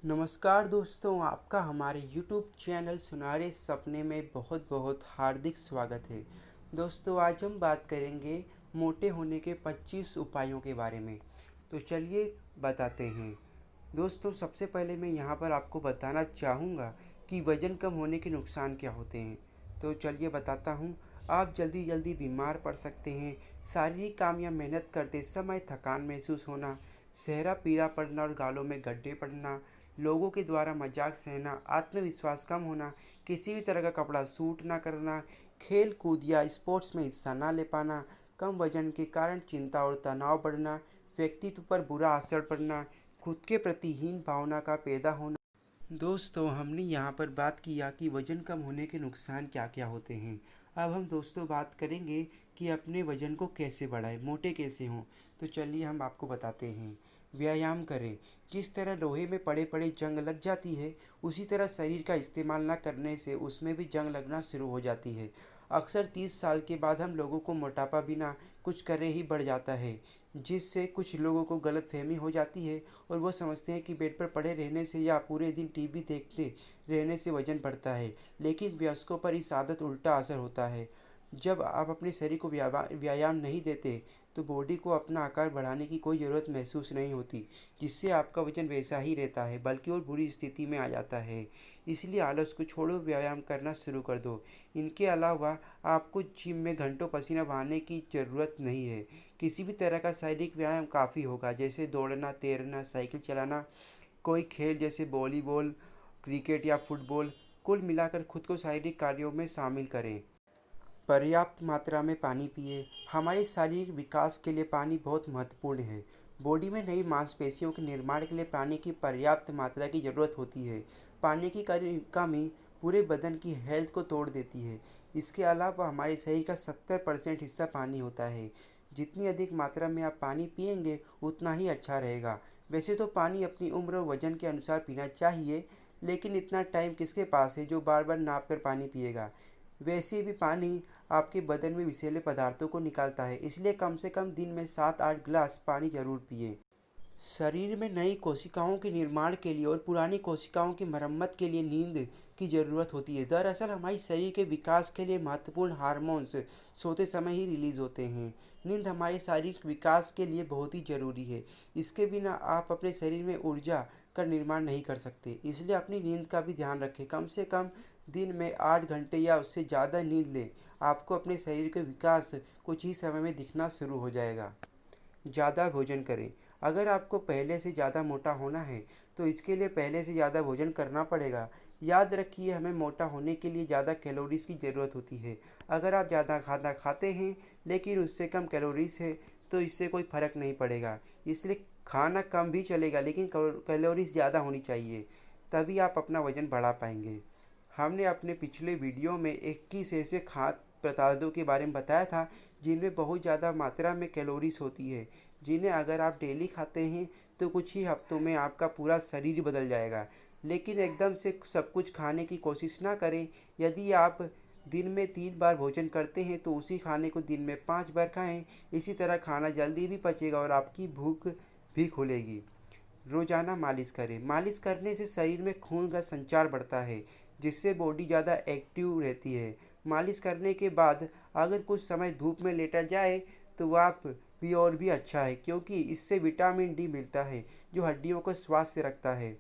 नमस्कार दोस्तों, आपका हमारे YouTube चैनल सुनहरे सपने में बहुत बहुत हार्दिक स्वागत है। दोस्तों, आज हम बात करेंगे मोटे होने के 25 उपायों के बारे में। तो चलिए बताते हैं। दोस्तों, सबसे पहले मैं यहाँ पर आपको बताना चाहूँगा कि वज़न कम होने के नुकसान क्या होते हैं। तो चलिए बताता हूँ। आप जल्दी जल्दी बीमार पड़ सकते हैं। शारीरिक काम या मेहनत करते समय थकान महसूस होना, चेहरा पीला पड़ना और गालों में गड्ढे पड़ना, लोगों के द्वारा मजाक सहना, आत्मविश्वास कम होना, किसी भी तरह का कपड़ा सूट ना करना, खेल कूद या स्पोर्ट्स में हिस्सा ना ले पाना, कम वजन के कारण चिंता और तनाव बढ़ना, व्यक्तित्व पर बुरा असर पड़ना, खुद के प्रति हीन भावना का पैदा होना। दोस्तों, हमने यहाँ पर बात किया कि वज़न कम होने के नुकसान क्या क्या होते हैं। अब हम दोस्तों बात करेंगे कि अपने वज़न को कैसे बढ़ाएं, मोटे कैसे हों। तो चलिए हम आपको बताते हैं। व्यायाम करें। जिस तरह लोहे में पड़े पड़े जंग लग जाती है, उसी तरह शरीर का इस्तेमाल न करने से उसमें भी जंग लगना शुरू हो जाती है। अक्सर 30 साल के बाद हम लोगों को मोटापा बिना कुछ करे ही बढ़ जाता है, जिससे कुछ लोगों को गलतफहमी हो जाती है और वो समझते हैं कि बेड पर पड़े रहने से या पूरे दिन टीवी देखते रहने से वजन बढ़ता है। लेकिन वयस्कों पर इस आदत उल्टा असर होता है। जब आप अपने शरीर को व्यायाम नहीं देते, तो बॉडी को अपना आकार बढ़ाने की कोई ज़रूरत महसूस नहीं होती, जिससे आपका वजन वैसा ही रहता है, बल्कि और बुरी स्थिति में आ जाता है। इसलिए आलस को छोड़ो, व्यायाम करना शुरू कर दो। इनके अलावा आपको जिम में घंटों पसीना बहाने की ज़रूरत नहीं है। किसी भी तरह का शारीरिक व्यायाम काफ़ी होगा, जैसे दौड़ना, तैरना, साइकिल चलाना, कोई खेल जैसे वॉलीबॉल, क्रिकेट या फुटबॉल। कुल मिलाकर खुद को शारीरिक कार्यों में शामिल करें। पर्याप्त मात्रा में पानी पिए। हमारे शारीरिक विकास के लिए पानी बहुत महत्वपूर्ण है। बॉडी में नई मांसपेशियों के निर्माण के लिए पानी की पर्याप्त मात्रा की ज़रूरत होती है। पानी की कमी पूरे बदन की हेल्थ को तोड़ देती है। इसके अलावा हमारे शरीर का 70% हिस्सा पानी होता है। जितनी अधिक मात्रा में आप पानी पिएंगे, उतना ही अच्छा रहेगा। वैसे तो पानी अपनी उम्र और वजन के अनुसार पीना चाहिए, लेकिन इतना टाइम किसके पास है जो बार बार नाप कर पानी पिएगा। वैसे भी पानी आपके बदन में विषैले पदार्थों को निकालता है, इसलिए कम से कम दिन में 7-8 गिलास पानी जरूर पिए। शरीर में नई कोशिकाओं के निर्माण के लिए और पुरानी कोशिकाओं की मरम्मत के लिए नींद की ज़रूरत होती है। दरअसल हमारे शरीर के विकास के लिए महत्वपूर्ण हार्मोन्स सोते समय ही रिलीज़ होते हैं। नींद हमारे शारीरिक विकास के लिए बहुत ही ज़रूरी है। इसके बिना आप अपने शरीर में ऊर्जा का निर्माण नहीं कर सकते। इसलिए अपनी नींद का भी ध्यान रखें। कम से कम दिन में 8 घंटे या उससे ज़्यादा नींद लें। आपको अपने शरीर के विकास कुछ ही समय में दिखना शुरू हो जाएगा। ज़्यादा भोजन करें। अगर आपको पहले से ज़्यादा मोटा होना है, तो इसके लिए पहले से ज़्यादा भोजन करना पड़ेगा। याद रखिए, हमें मोटा होने के लिए ज़्यादा कैलोरीज़ की ज़रूरत होती है। अगर आप ज़्यादा खाना खाते हैं लेकिन उससे कम कैलोरीज़ है, तो इससे कोई फ़र्क नहीं पड़ेगा। इसलिए खाना कम भी चलेगा, लेकिन कैलोरीज़ ज़्यादा होनी चाहिए, तभी आप अपना वज़न बढ़ा पाएंगे। हमने अपने पिछले वीडियो में 21 ऐसे खाद्य पदार्थों के बारे में बताया था, जिनमें बहुत ज़्यादा मात्रा में कैलोरीज होती है, जिन्हें अगर आप डेली खाते हैं तो कुछ ही हफ्तों में आपका पूरा शरीर बदल जाएगा। लेकिन एकदम से सब कुछ खाने की कोशिश ना करें। यदि आप दिन में 3 बार भोजन करते हैं, तो उसी खाने को दिन में 5 बार खाएं। इसी तरह खाना जल्दी भी पचेगा और आपकी भूख भी खुलेगी। रोज़ाना मालिश करें। मालिश करने से शरीर में खून का संचार बढ़ता है, जिससे बॉडी ज़्यादा एक्टिव रहती है। मालिश करने के बाद अगर कुछ समय धूप में लेटा जाए, तो आप भी और भी अच्छा है, क्योंकि इससे विटामिन डी मिलता है, जो हड्डियों को स्वस्थ रखता है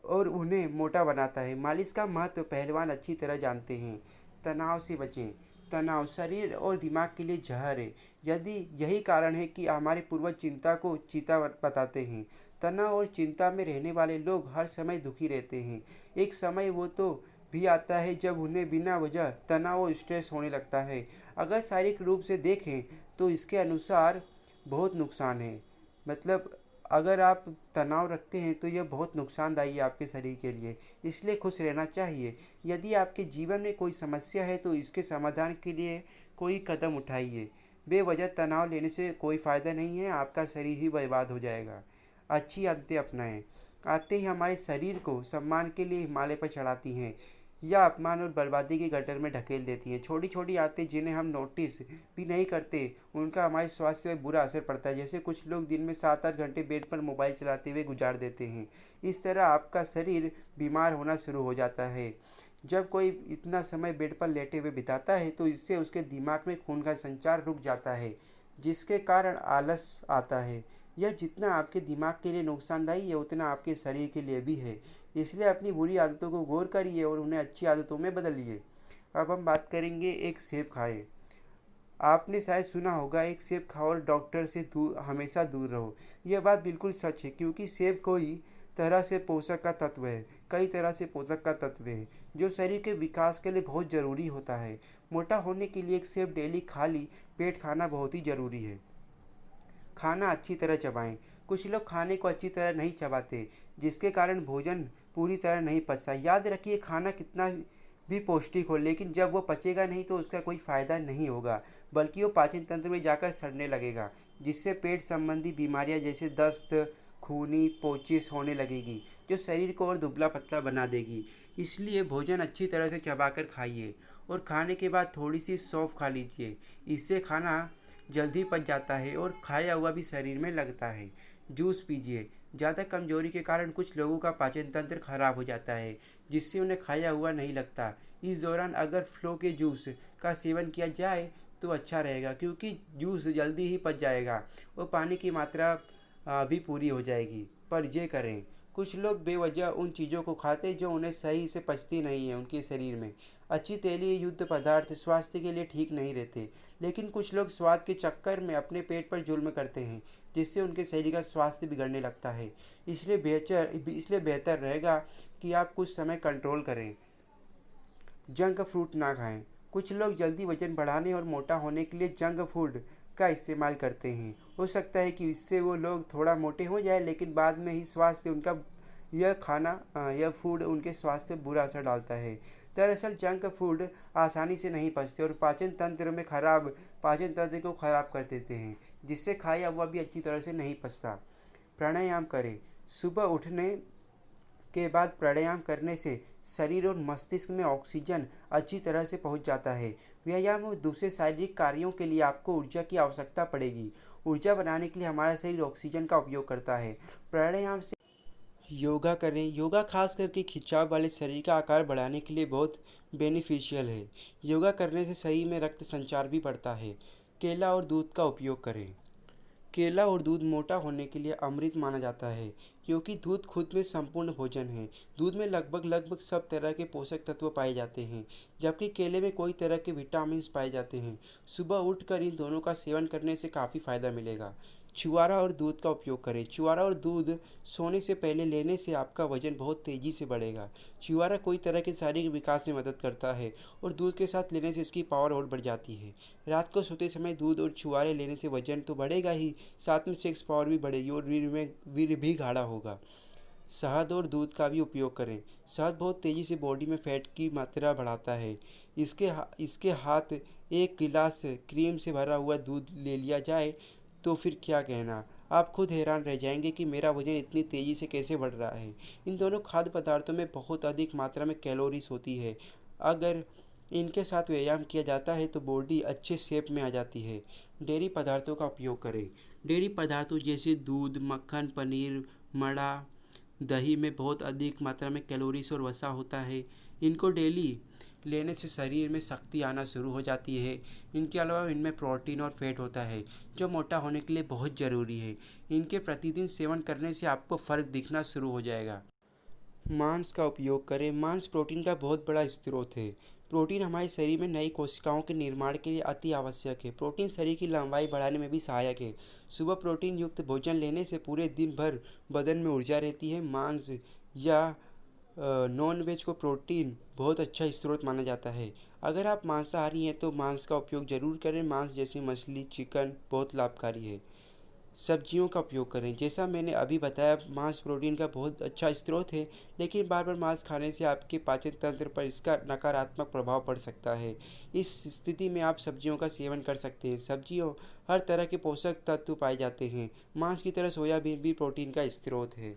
और उन्हें मोटा बनाता है। मालिश का महत्व पहलवान अच्छी तरह जानते हैं। तनाव से बचें। तनाव शरीर और दिमाग के लिए जहर है। यदि यही कारण है कि हमारे पूर्वज चिंता को चीता बताते हैं। तनाव और चिंता में रहने वाले लोग हर समय दुखी रहते हैं। एक समय वो तो भी आता है जब उन्हें बिना वजह तनाव और स्ट्रेस होने लगता है। अगर शारीरिक रूप से देखें, तो इसके अनुसार बहुत नुकसान है। मतलब अगर आप तनाव रखते हैं, तो यह बहुत नुकसानदायी है आपके शरीर के लिए। इसलिए खुश रहना चाहिए। यदि आपके जीवन में कोई समस्या है, तो इसके समाधान के लिए कोई कदम उठाइए। बेवजह तनाव लेने से कोई फ़ायदा नहीं है, आपका शरीर ही बर्बाद हो जाएगा। अच्छी आदतें अपनाएं। आदतें ही हमारे शरीर को सम्मान के लिए हिमालय पर चढ़ाती हैं। या अपमान और बर्बादी के गटर में ढकेल देती हैं। छोटी छोटी आदतें जिन्हें हम नोटिस भी नहीं करते, उनका हमारे स्वास्थ्य पर बुरा असर पड़ता है। जैसे कुछ लोग दिन में 7-8 घंटे बेड पर मोबाइल चलाते हुए गुजार देते हैं। इस तरह आपका शरीर बीमार होना शुरू हो जाता है। जब कोई इतना समय बेड पर लेटे हुए बिताता है तो इससे उसके दिमाग में खून का संचार रुक जाता है, जिसके कारण आलस आता है। यह जितना आपके दिमाग के लिए नुकसानदायी है उतना आपके शरीर के लिए भी है। इसलिए अपनी बुरी आदतों को गौर करिए और उन्हें अच्छी आदतों में बदलिए। अब हम बात करेंगे एक सेब खाएं। आपने शायद सुना होगा, एक सेब खाओ और डॉक्टर से हमेशा दूर रहो। यह बात बिल्कुल सच है, क्योंकि सेब कोई तरह से पोषक का तत्व है, कई तरह से पोषक का तत्व है जो शरीर के विकास के लिए बहुत ज़रूरी होता है। मोटा होने के लिए एक सेब डेली खाली पेट खाना बहुत ही ज़रूरी है। खाना अच्छी तरह चबाएं। कुछ लोग खाने को अच्छी तरह नहीं चबाते, जिसके कारण भोजन पूरी तरह नहीं पचता। याद रखिए, खाना कितना भी पौष्टिक हो, लेकिन जब वो पचेगा नहीं तो उसका कोई फ़ायदा नहीं होगा, बल्कि वो पाचन तंत्र में जाकर सड़ने लगेगा, जिससे पेट संबंधी बीमारियां जैसे दस्त, खूनी पोचिस होने लगेगी, जो शरीर को और दुबला पतला बना देगी। इसलिए भोजन अच्छी तरह से चबाकर खाइए और खाने के बाद थोड़ी सी सौंफ खा लीजिए। इससे खाना जल्दी पच जाता है और खाया हुआ भी शरीर में लगता है। जूस पीजिए। ज़्यादा कमजोरी के कारण कुछ लोगों का पाचन तंत्र खराब हो जाता है, जिससे उन्हें खाया हुआ नहीं लगता। इस दौरान अगर फ्लो के जूस का सेवन किया जाए तो अच्छा रहेगा, क्योंकि जूस जल्दी ही पच जाएगा और पानी की मात्रा भी पूरी हो जाएगी। पर ये करें, कुछ लोग बेवजह उन चीज़ों को खाते जो उन्हें सही से पचती नहीं है उनके शरीर में। अच्छी तेलीय युक्त पदार्थ स्वास्थ्य के लिए ठीक नहीं रहते, लेकिन कुछ लोग स्वाद के चक्कर में अपने पेट पर जुल्म करते हैं, जिससे उनके शरीर का स्वास्थ्य बिगड़ने लगता है। इसलिए बेहतर रहेगा कि आप कुछ समय कंट्रोल करें। जंक फ्रूट ना खाएं। कुछ लोग जल्दी वजन बढ़ाने और मोटा होने के लिए जंक फूड का इस्तेमाल करते हैं। हो सकता है कि इससे वो लोग थोड़ा मोटे हो जाए, लेकिन बाद में ही स्वास्थ्य उनका यह फूड उनके स्वास्थ्य पर बुरा असर डालता है। दरअसल जंक फूड आसानी से नहीं पचते और पाचन तंत्र को खराब कर देते हैं, जिससे खाया हुआ भी अच्छी तरह से नहीं पचता। प्राणायाम करें। सुबह उठने के बाद प्राणायाम करने से शरीर और मस्तिष्क में ऑक्सीजन अच्छी तरह से पहुंच जाता है। व्यायाम और दूसरे शारीरिक कार्यों के लिए आपको ऊर्जा की आवश्यकता पड़ेगी। ऊर्जा बनाने के लिए हमारा शरीर ऑक्सीजन का उपयोग करता है। प्राणायाम से योगा करें। योगा खास करके खिंचाव वाले शरीर का आकार बढ़ाने के लिए बहुत बेनिफिशियल है। योगा करने से शरीर में रक्त संचार भी बढ़ता है। केला और दूध का उपयोग करें। केला और दूध मोटा होने के लिए अमृत माना जाता है, क्योंकि दूध खुद में संपूर्ण भोजन है। दूध में लगभग लगभग सब तरह के पोषक तत्व पाए जाते हैं, जबकि केले में कई तरह के विटामिन पाए जाते हैं। सुबह उठकर इन दोनों का सेवन करने से काफ़ी फायदा मिलेगा। छुआरा और दूध का उपयोग करें। छुआरा और दूध सोने से पहले लेने से आपका वजन बहुत तेज़ी से बढ़ेगा। छुआरा कोई तरह के शारीरिक विकास में मदद करता है और दूध के साथ लेने से इसकी पावर और बढ़ जाती है। रात को सोते समय दूध और छुआरे लेने से वजन तो बढ़ेगा ही, साथ में सेक्स पावर भी बढ़ेगी और वीर्य भी गाढ़ा होगा। शहद और दूध का भी उपयोग करें। शहद बहुत तेज़ी से बॉडी में फैट की मात्रा बढ़ाता है। इसके हाथ एक गिलास क्रीम से भरा हुआ दूध ले लिया जाए तो फिर क्या कहना। आप खुद हैरान रह जाएंगे कि मेरा वजन इतनी तेज़ी से कैसे बढ़ रहा है। इन दोनों खाद्य पदार्थों में बहुत अधिक मात्रा में कैलोरीज होती है। अगर इनके साथ व्यायाम किया जाता है तो बॉडी अच्छे शेप में आ जाती है। डेयरी पदार्थों का उपयोग करें। डेयरी पदार्थों जैसे दूध, मक्खन, पनीर, मड़ा, दही में बहुत अधिक मात्रा में कैलोरीज और वसा होता है। इनको डेली लेने से शरीर में शक्ति आना शुरू हो जाती है। इनके अलावा इनमें प्रोटीन और फैट होता है, जो मोटा होने के लिए बहुत ज़रूरी है। इनके प्रतिदिन सेवन करने से आपको फ़र्क दिखना शुरू हो जाएगा। मांस का उपयोग करें। मांस प्रोटीन का बहुत बड़ा स्रोत है। प्रोटीन हमारे शरीर में नई कोशिकाओं के निर्माण के लिए अति आवश्यक है। प्रोटीन शरीर की लंबाई बढ़ाने में भी सहायक है। सुबह प्रोटीन युक्त भोजन लेने से पूरे दिन भर बदन में ऊर्जा रहती है। मांस या नॉन वेज को प्रोटीन बहुत अच्छा स्रोत माना जाता है। अगर आप मांसाहारी हैं तो मांस का उपयोग ज़रूर करें। मांस जैसे मछली, चिकन बहुत लाभकारी है। सब्जियों का उपयोग करें। जैसा मैंने अभी बताया, मांस प्रोटीन का बहुत अच्छा स्रोत है, लेकिन बार बार मांस खाने से आपके पाचन तंत्र पर इसका नकारात्मक प्रभाव पड़ सकता है। इस स्थिति में आप सब्जियों का सेवन कर सकते हैं। सब्जियों हर तरह के पोषक तत्व पाए जाते हैं। मांस की तरह सोयाबीन भी प्रोटीन का स्रोत है।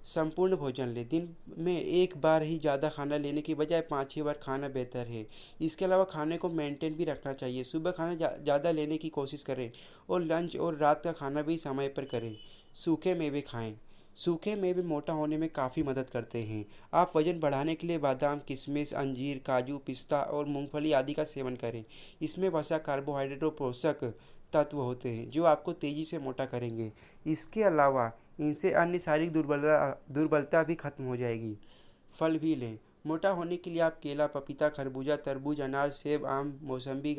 संपूर्ण भोजन लें। दिन में एक बार ही ज़्यादा खाना लेने की बजाय 5-6 बार खाना बेहतर है। इसके अलावा खाने को मेंटेन भी रखना चाहिए। सुबह खाना ज़्यादा लेने की कोशिश करें और लंच और रात का खाना भी समय पर करें। सूखे मेवे खाएं। सूखे मेवे मोटा होने में काफ़ी मदद करते हैं। आप वज़न बढ़ाने के लिए बादाम, किशमिश, अंजीर, काजू, पिस्ता और मूंगफली आदि का सेवन करें। इसमें वसा, कार्बोहाइड्रेट और पोषक तत्व होते हैं जो आपको तेज़ी से मोटा करेंगे। इसके अलावा इनसे अन्य शारीरिक दुर्बलता भी खत्म हो जाएगी। फल भी लें। मोटा होने के लिए आप केला, पपीता, खरबूजा, तरबूज, अनार, सेब, आम, मौसमी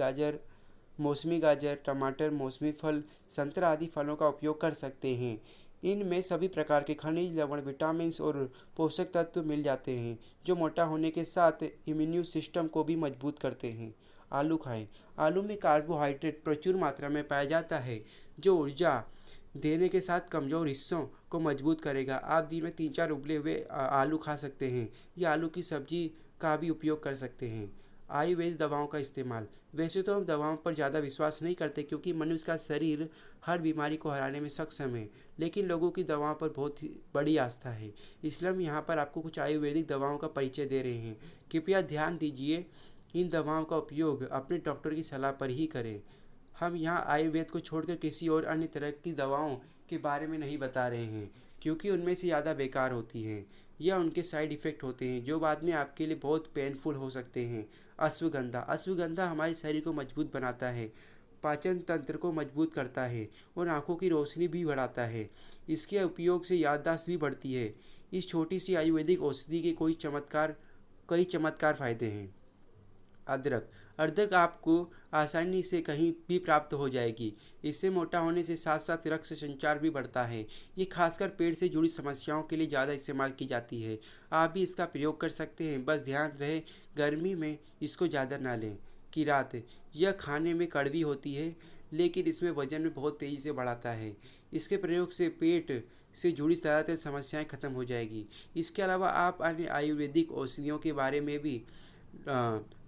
गाजर, टमाटर, मौसमी फल, संतरा आदि फलों का उपयोग कर सकते हैं। इनमें सभी प्रकार के खनिज, लवण, विटामिन और पोषक तत्व मिल जाते हैं जो मोटा होने के साथ इम्यून सिस्टम को भी मजबूत करते हैं। आलू खाएं। आलू में कार्बोहाइड्रेट प्रचुर मात्रा में पाया जाता है जो ऊर्जा देने के साथ कमज़ोर हिस्सों को मजबूत करेगा। आप दिन में 3-4 उबले हुए आलू खा सकते हैं या आलू की सब्जी का भी उपयोग कर सकते हैं। आयुर्वेदिक दवाओं का इस्तेमाल। वैसे तो हम दवाओं पर ज़्यादा विश्वास नहीं करते क्योंकि मनुष्य का शरीर हर बीमारी को हराने में सक्षम है, लेकिन लोगों की दवाओं पर बहुत ही बड़ी आस्था है। इसलिए हम यहाँ पर आपको कुछ आयुर्वेदिक दवाओं का परिचय दे रहे हैं। कृपया ध्यान दीजिए, इन दवाओं का उपयोग अपने डॉक्टर की सलाह पर ही करें। हम यहाँ आयुर्वेद को छोड़कर किसी और अन्य तरह की दवाओं के बारे में नहीं बता रहे हैं क्योंकि उनमें से ज़्यादा बेकार होती हैं या उनके साइड इफ़ेक्ट होते हैं जो बाद में आपके लिए बहुत पेनफुल हो सकते हैं। अश्वगंधा। अश्वगंधा हमारे शरीर को मजबूत बनाता है, पाचन तंत्र को मजबूत करता है और आँखों की रोशनी भी बढ़ाता है। इसके उपयोग से याददाश्त भी बढ़ती है। इस छोटी सी आयुर्वेदिक औषधि के कई चमत्कार फ़ायदे हैं। अदरक। अदरक आपको आसानी से कहीं भी प्राप्त हो जाएगी। इससे मोटा होने से साथ साथ रक्त संचार भी बढ़ता है। ये खासकर पेट से जुड़ी समस्याओं के लिए ज़्यादा इस्तेमाल की जाती है। आप भी इसका प्रयोग कर सकते हैं, बस ध्यान रहे गर्मी में इसको ज़्यादा ना लें। किरात। यह खाने में कड़वी होती है लेकिन इसमें वजन में बहुत तेज़ी से बढ़ाता है। इसके प्रयोग से पेट से जुड़ी ज़्यादातर समस्याएं खत्म हो जाएगी। इसके अलावा आप अन्य आयुर्वेदिक औषधियों के बारे में भी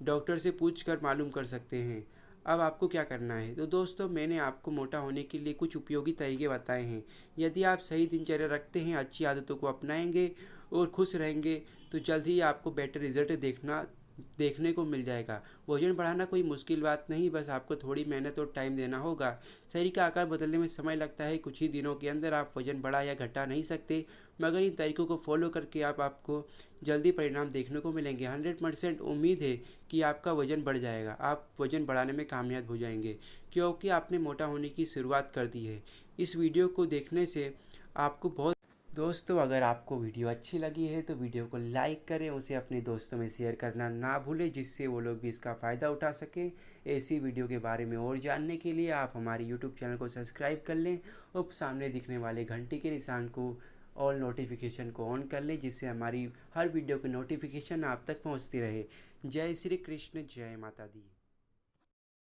डॉक्टर से पूछ कर मालूम कर सकते हैं। अब आपको क्या करना है? तो दोस्तों, मैंने आपको मोटा होने के लिए कुछ उपयोगी तरीके बताए हैं। यदि आप सही दिनचर्या रखते हैं, अच्छी आदतों को अपनाएंगे और खुश रहेंगे तो जल्द ही आपको बेटर रिजल्ट देखने को मिल जाएगा। वजन बढ़ाना कोई मुश्किल बात नहीं, बस आपको थोड़ी मेहनत और टाइम देना होगा। शरीर का आकार बदलने में समय लगता है। कुछ ही दिनों के अंदर आप वजन बढ़ा या घटा नहीं सकते, मगर इन तरीकों को फॉलो करके आपको जल्दी परिणाम देखने को मिलेंगे। 100% उम्मीद है कि आपका वजन बढ़ जाएगा। आप वजन बढ़ाने में कामयाब हो जाएंगे क्योंकि आपने मोटा होने की शुरुआत कर दी है। इस वीडियो को देखने से आपको बहुत दोस्तों, अगर आपको वीडियो अच्छी लगी है तो वीडियो को लाइक करें, उसे अपने दोस्तों में शेयर करना ना भूलें जिससे वो लोग भी इसका फ़ायदा उठा सकें। ऐसी वीडियो के बारे में और जानने के लिए आप हमारे यूट्यूब चैनल को सब्सक्राइब कर लें और सामने दिखने वाले घंटी के निशान को ऑल नोटिफिकेशन को ऑन कर लें जिससे हमारी हर वीडियो की नोटिफिकेशन आप तक पहुंचती रहे। जय श्री कृष्ण, जय माता दी।